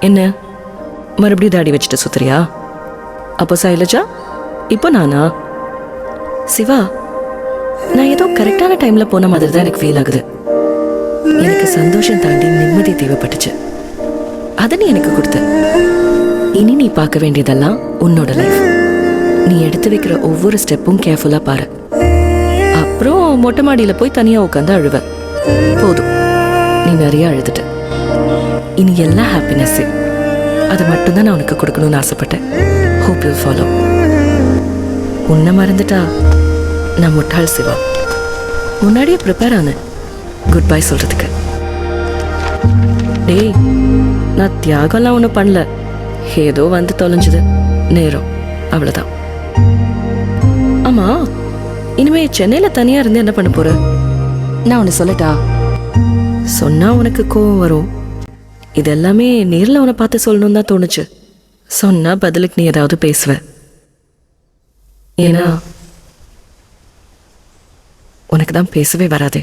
என்ன மறுபடியும் தாடி வச்சுட்டு சுத்துறியா? அப்போ சைலஜா, இப்போ நானா? சிவா, நான் ஏதோ கரெக்டான டைம்ல போன மாதிரி தான் எனக்கு ஃபீல் ஆகுது. எனக்கு சந்தோஷம் தாண்டி நிம்மதி தேவைப்பட்டுச்சு. அதை நீ எனக்கு கொடுத்த. இனி நீ பார்க்க வேண்டியதெல்லாம் உன்னோட லைஃப். நீ எடுத்து வைக்கிற ஒவ்வொரு ஸ்டெப்பும் கேர்ஃபுல்லா பாரு. அப்புறம் மொட்டை மாடியில போய் தனியா உட்காந்து அழுவ. போதும், நீ நிறைய அழுதுட்ட. இனி எல்லாம் ஹாப்பினஸ். அது மட்டும்தான் நான் உனக்கு கொடுக்கணும்னு ஆசைப்பட்டேன். Hope you follow. உன்னை மறந்துட்டா நான் முட்டாள் சிவா. முன்னாடியே ப்ரிப்பேர் ஆனேன் குட் பை சொல்றதுக்கு. டேய், நான் தியாகம்லாம் ஒன்றும் பண்ணல. ஏதோ வந்து தொலைஞ்சுது நேரம், அவ்வளோதான். ஆமா, இனிமே சென்னையில தனியா இருந்து என்ன பண்ண போற? நான் ஒன்று சொல்லட்டா? சொன்னா உனக்கு கோவம் வரும். இது எல்லாமே நேரில் உன்னை பார்த்து சொல்லணும் தான் தோணுச்சு. சொன்னா பதிலுக்கு நீ ஏதாவது பேசுவ. ஏன்னா உனக்கு தான் பேசவே வராதே.